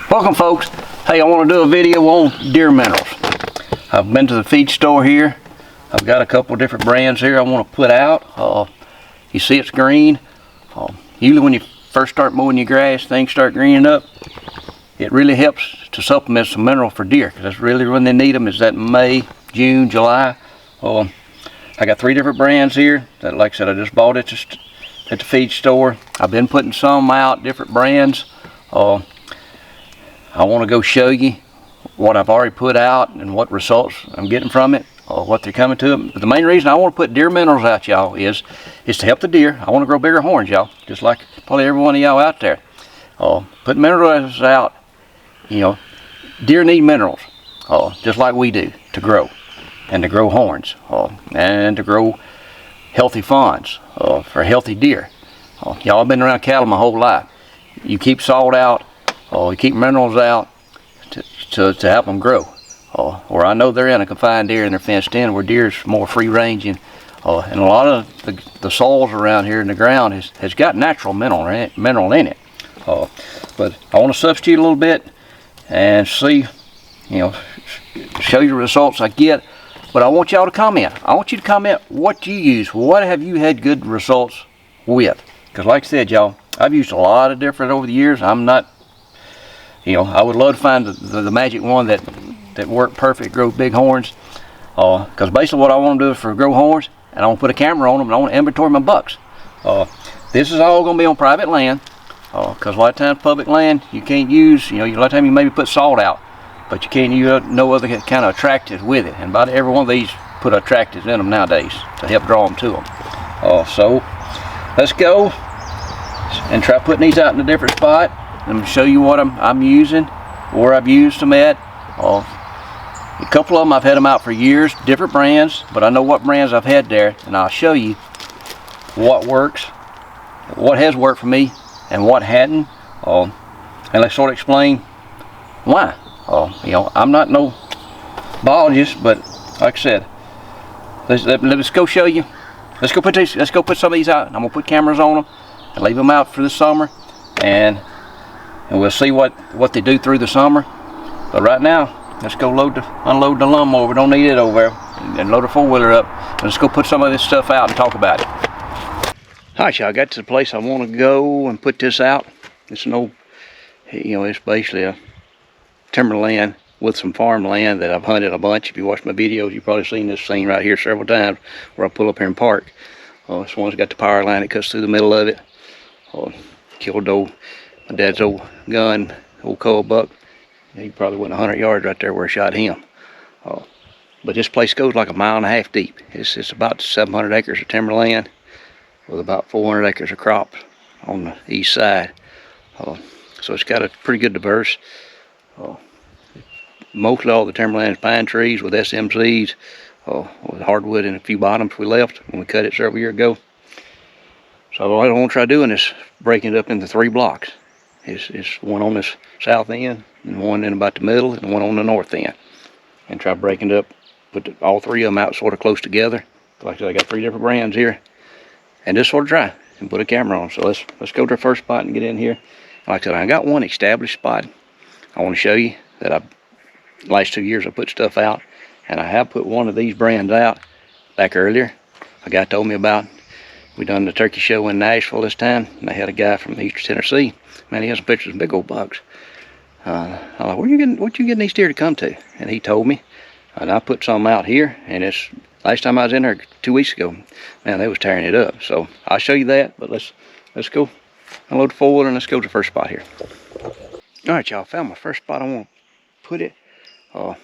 Welcome folks. Hey, I want to do a video on deer minerals. I've been to the feed store here. I've got a couple of different brands here I want to put out. You see it's green. Usually when you first start mowing your grass, things start greening up. It really helps to supplement some mineral for deer, because that's really when they need them, is that May, June, July. I got 3 different brands here that, like I said, I just bought at the feed store. I've been putting some out, different brands. I want to go show you what I've already put out and what results I'm getting from it, or what they're coming to it. But the main reason I want to put deer minerals out, y'all, is to help the deer. I want to grow bigger horns, y'all, just like probably every one of y'all out there. Put minerals out, you know, deer need minerals, just like we do, to grow, and to grow horns, and to grow healthy fawns, for healthy deer. Y'all have been around cattle my whole life. You keep salt out, you keep minerals out to help them grow. Or I know they're in a confined area and they're fenced in, where deer's more free ranging. And a lot of the soils around here in the ground has got natural mineral in it. But I want to substitute a little bit and see, show you the results I get. But I want y'all to comment. I want you to comment what you use. What have you had good results with? Because like I said, y'all, I've used a lot of different over the years. I'm not, I would love to find the magic one that worked perfect, grow big horns. Because basically what I want to do is for grow horns, and I want to put a camera on them, and I want to inventory my bucks. This is all going to be on private land. Because a lot of times public land you can't use, a lot of times you maybe put salt out, but you can't use no other kind of attractants with it. And about every one of these put attractants in them nowadays to help draw them to them. So let's go and try putting these out in a different spot. Let me show you what I'm using, where I've used them at. A couple of them I've had them out for years, different brands, but I know what brands I've had there, and I'll show you what works, what has worked for me, and what hadn't. And let's sort of explain why. I'm not no biologist, but like I said, let's go show you. Let's go put some of these out. I'm gonna put cameras on them and leave them out for the summer, and we'll see what they do through the summer. But right now, let's go unload the lawnmower. We don't need it over there, and load the 4-wheeler up. And let's go put some of this stuff out and talk about it. All right, y'all, I got to the place I want to go and put this out. It's an old, it's basically a timberland with some farmland that I've hunted a bunch. If you watch my videos, you've probably seen this scene right here several times, where I pull up here and park. This one's got the power line that cuts through the middle of it. Killed my dad's old gun, old coal buck. He probably went 100 yards right there where I shot him. But this place goes like 1.5 miles deep. It's about 700 acres of timberland with about 400 acres of crops on the east side. So it's got a pretty good diverse. Mostly all the timberland is pine trees with SMCs, with hardwood and a few bottoms we left when we cut it several years ago. So what I want to try doing is breaking it up into 3 blocks. It's one on this south end, and one in about the middle, and one on the north end. And try breaking it up, put all 3 of them out sort of close together. Like I said, I got 3 different brands here. And just sort of try and put a camera on. So let's go to the first spot and get in here. Like I said, I got one established spot I want to show you that last 2 years I put stuff out, and I have put one of these brands out back earlier. A guy told me about. We done the turkey show in Nashville this time, and they had a guy from Eastern Tennessee. Man, he has some pictures of big old bucks. I was like, what you getting these deer to come to? And he told me, and I put some out here, and it's last time I was in there 2 weeks ago, man, they was tearing it up. So I'll show you that, but let's go unload the 4-wheeler and let's go to the first spot here. All right, y'all, found my first spot I want to put it. I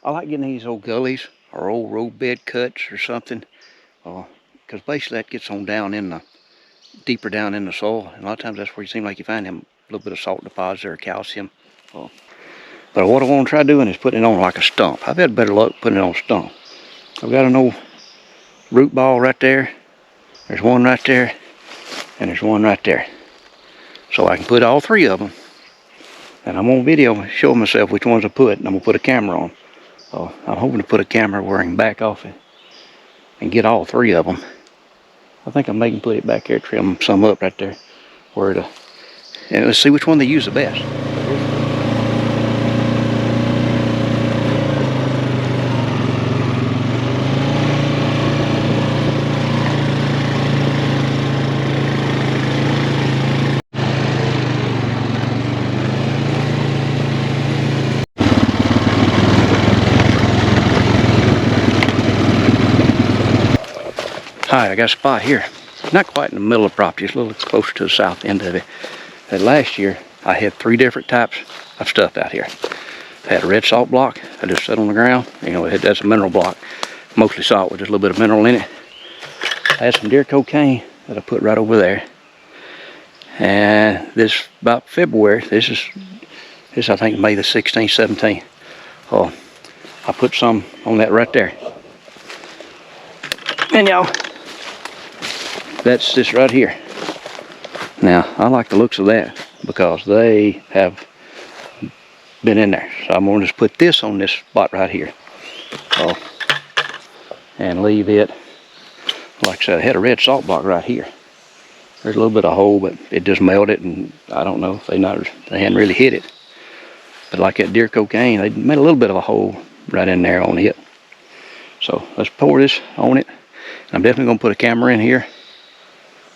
like getting these old gullies or old road bed cuts or something, because basically that gets on deeper down in the soil, and a lot of times that's where you seem like you find them a little bit of salt deposit or calcium. But what I want to try doing is putting it on like a stump. I've had better luck putting it on a stump. I've got an old root ball right there. There's one right there, and there's one right there. So I can put all 3 of them, and I'm on video showing myself which ones I put, and I'm gonna put a camera on. I'm hoping to put a camera where I can back off it and get all 3 of them. I think I may can put it back there, trim some up right there, and let's see which one they use the best. Alright, I got a spot here. Not quite in the middle of the property, it's a little closer to the south end of it. That last year, I had 3 different types of stuff out here. I had a red salt block, I just set on the ground. You know, that's a mineral block. Mostly salt with just a little bit of mineral in it. I had some deer cocaine that I put right over there. And this, about February, this I think May the 16th, 17th. Oh, I put some on that right there. And y'all, that's this right here. Now, I like the looks of that because they have been in there. So I'm gonna just put this on this spot right here. Oh, and leave it, like I said, I had a red salt block right here. There's a little bit of hole, but it just melted, and I don't know if they hadn't really hit it. But like that deer cocaine, they made a little bit of a hole right in there on it. So let's pour this on it. I'm definitely gonna put a camera in here.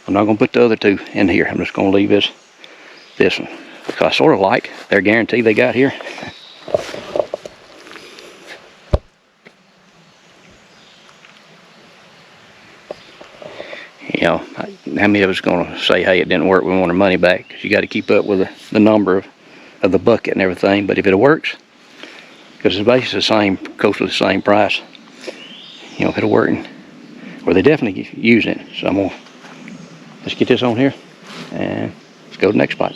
I'm not gonna put the other 2 in here. I'm just gonna leave this one. Because I sort of like their guarantee they got here. You know, how many of us gonna say, hey, it didn't work, we want our money back? Because you got to keep up with the number of the bucket and everything. But if it works, because it's basically the same, close to the same price, you know, if it'll work, well, they definitely use it. So let's get this on here and let's go to the next spot.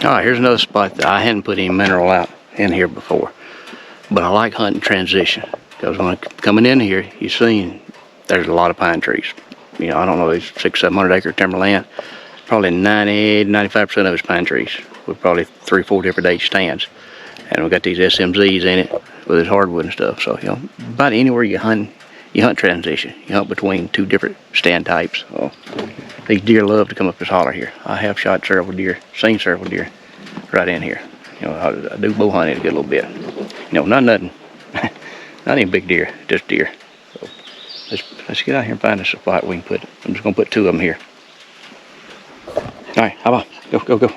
Alright, here's another spot that I hadn't put any mineral out in here before. But I like hunting transition. Because when I'm coming in here, you see there's a lot of pine trees. You know, I don't know, these 600-700 acre timberland. Probably 90-95% of it's pine trees. With probably 3-4 different age stands. And we've got these SMZs in it with its hardwood and stuff. So, you know, about anywhere you hunt transition. You hunt between 2 different stand types. So, these deer love to come up this holler here. I have shot several deer, seen several deer right in here. You know, I do bow hunting a good little bit. You know, nothing, not even big deer, just deer. So let's get out here and find us a spot we can put. I'm just gonna put 2 of them here. All right, how about go.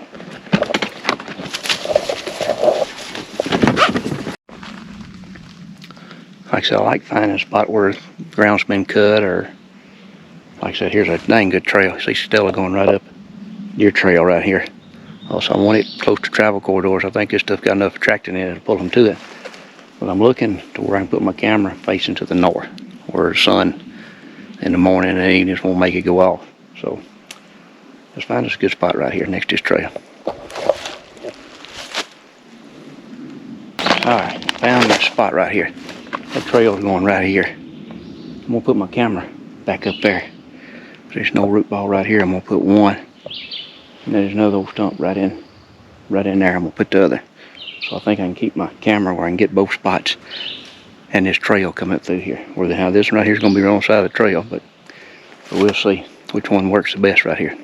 Like I said, I like finding a spot where the ground's been cut, or like I said, here's a dang good trail. See Stella going right up deer trail right here. Also, I want it close to travel corridors. I think this stuff got enough attracting in it to pull them to it. But I'm looking to where I can put my camera facing to the north, where the sun in the morning and evening won't make it go off. So let's find us a good spot right here next to this trail. Alright, found that spot right here. That trail is going right here. I'm gonna put my camera back up there. There's no root ball right here. I'm gonna put 1. And there's another old stump right in there. I'm gonna put the other. So I think I can keep my camera where I can get both spots and this trail coming through here. Now this one right here is gonna be on the side of the trail, but we'll see which one works the best right here.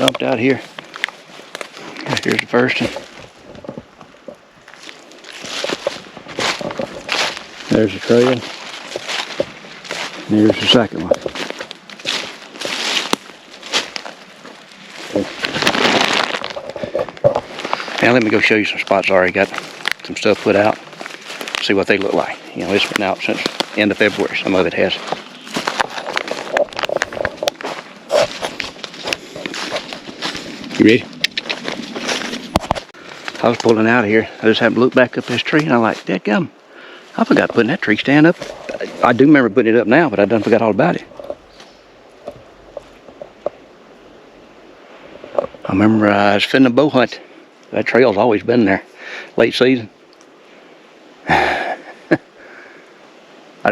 dumped out here. Here's the first one. There's the trail. And here's the second one. Now let me go show you some spots I already got some stuff put out. See what they look like. You know, it's been out since end of February. Some of it has. You ready? I was pulling out of here. I just happened to look back up this tree and I'm like, dadgum, I forgot putting that tree stand up. I do remember putting it up now, but I done forgot all about it. I remember I was finna bow hunt. That trail's always been there, late season. I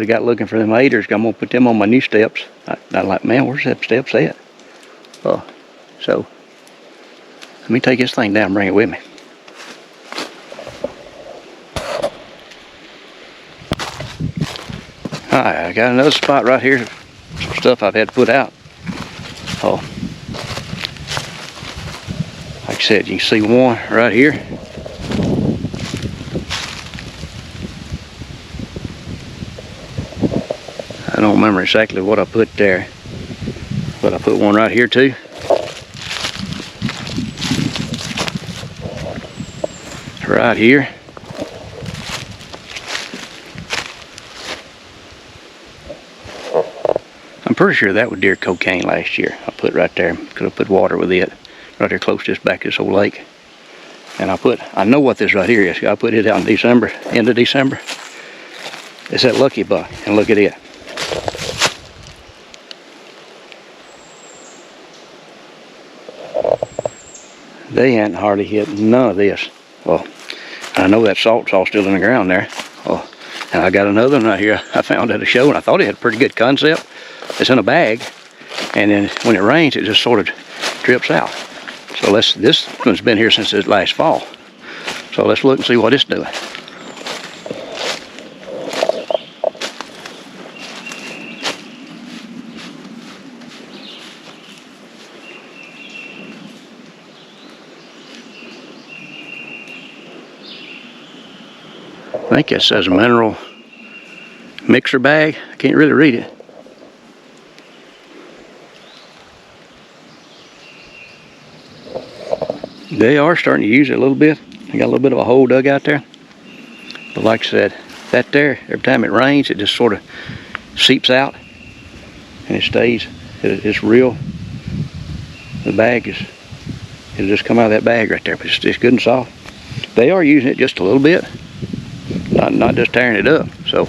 got looking for them haters. I'm gonna put them on my new steps. I'm like, man, where's that steps at? Oh, so let me take this thing down and bring it with me. Alright, I got another spot right here. Some stuff I've had to put out. Oh, like I said, you can see one right here. I don't remember exactly what I put there, but I put one right here too. Right here. I'm pretty sure that was deer cocaine last year. I put right there. Could have put water with it. Right there close to this back of this old lake. And I know what this right here is. I put it out in December, end of December. It's that lucky buck, and look at it. They hadn't hardly hit none of this. Well, I know that salt's all still in the ground there. Oh, and I got another one right here I found at a show, and I thought it had a pretty good concept. It's in a bag, and then when it rains, it just sort of drips out. So this one's been here since last fall. So let's look and see what it's doing. I think it says mineral mixer bag. I can't really read it. They are starting to use it a little bit. I got a little bit of a hole dug out there. But like I said, that there, every time it rains, it just sort of seeps out and it stays. It's real. The bag it'll just come out of that bag right there, but it's good and soft. They are using it just a little bit. Not just tearing it up. So,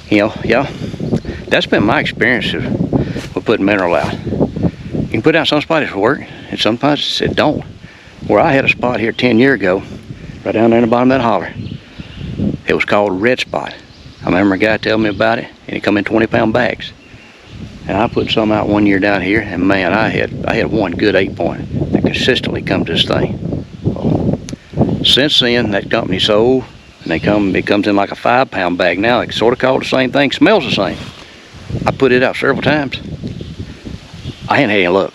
you know, yeah, that's been my experience with putting mineral out. You can put out some spots that work, and some spots it don't. Where I had a spot here 10 years ago, right down there in the bottom of that holler. It was called Red Spot. I remember a guy telling me about it, and it come in 20-pound bags. And I put some out one year down here, and man, I had one good 8-point that consistently come to this thing. Since then, that company sold. And it comes in like a 5-pound bag now. It's sort of called the same thing, smells the same. I put it out several times. I hadn't had any luck.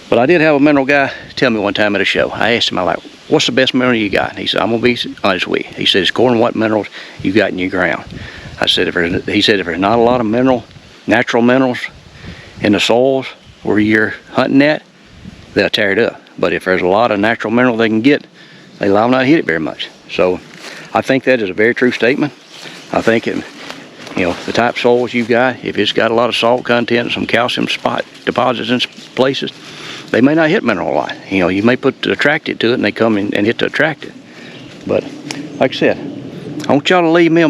But I did have a mineral guy tell me one time at a show. I asked him, I'm like, what's the best mineral you got? And he said, I'm gonna be honest with you. He said, it's according to what minerals you got in your ground. He said, if there's not a lot of natural minerals in the soils where you're hunting at, they'll tear it up. But if there's a lot of natural mineral they can get, they allow them not to hit it very much. So I think that is a very true statement. I think the type of soils you've got, if it's got a lot of salt content, some calcium spot deposits in places, they may not hit mineral a lot. You may put to attract it to it and they come in and hit to attract it. But like I said, I want y'all to leave me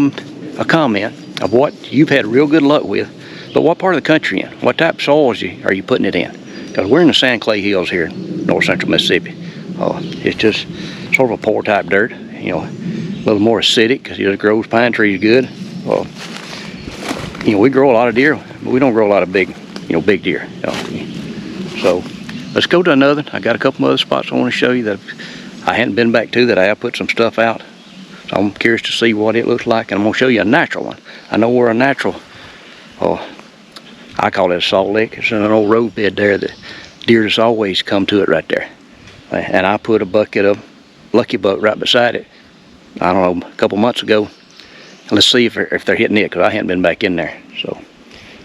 a comment of what you've had real good luck with, but what part of the country in? What type of soils are you putting it in? Because we're in the Sand Clay Hills here in north central Mississippi. It's just sort of a poor type dirt, a little more acidic because it grows pine trees good. We grow a lot of deer, but we don't grow a lot of big deer. So let's go to another. I got a couple other spots I want to show you that I hadn't been back to that I have put some stuff out. So I'm curious to see what it looks like, and I'm gonna show you a natural one. I know where a natural, I call it a salt lick. It's in an old road bed there that deer just always come to it right there. And I put a bucket of Lucky Buck right beside it, I don't know, a couple months ago. Let's see if they're hitting it, because I hadn't been back in there. So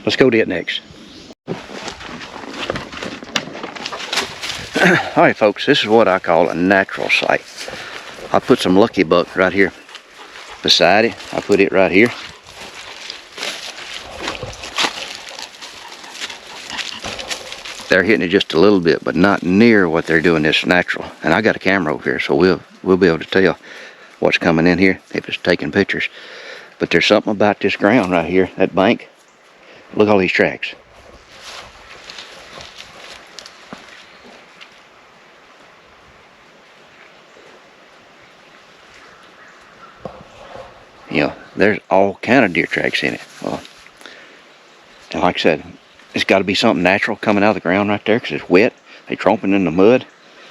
let's go to it next. All right, folks, this is what I call a natural site. I put some Lucky Buck right here beside it. I put it right here. They're hitting it just a little bit, but not near what they're doing this natural. And I got a camera over here, so we'll be able to tell what's coming in here if it's taking pictures. But there's something about this ground right here, that bank. Look at all these tracks. You know, there's all kind of deer tracks in it. And like I said, it's got to be something natural coming out of the ground right there, because it's wet. They tromping in the mud.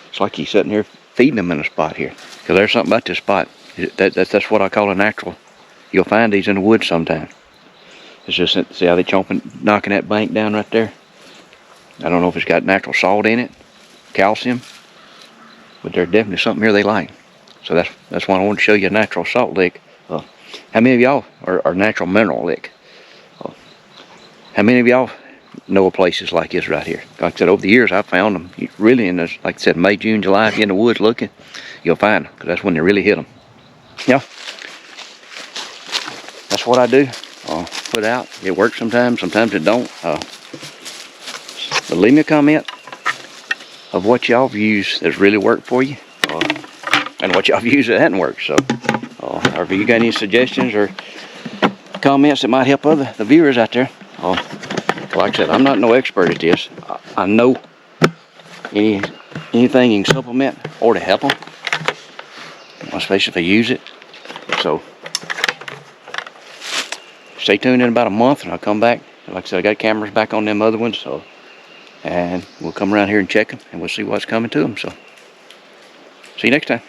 It's like he's sitting here feeding them in a spot here. Because there's something about this spot. That's what I call a natural. You'll find these in the woods sometimes. It's just, see how they chomping, knocking that bank down right there? I don't know if it's got natural salt in it, calcium, but there's definitely something here they like. So that's why I wanted to show you a natural salt lick. How many of y'all are natural mineral lick? How many of y'all know of places like this right here? Like I said, over the years I've found them really in this, like I said, May, June, July. If you're in the woods looking, you'll find them, because that's when they really hit them. Yeah, that's what I do. Put out. It works sometimes it don't. But leave me a comment of what y'all have used that's really worked for you, and what y'all have used that hadn't worked. So, or if you got any suggestions or comments that might help the viewers out there. Like I said, I'm not no expert at this. I know anything you can supplement or to help them, especially if they use it. So stay tuned in about a month, and I'll come back. Like I said, I got cameras back on them other ones, and we'll come around here and check them, and we'll see what's coming to them. So see you next time.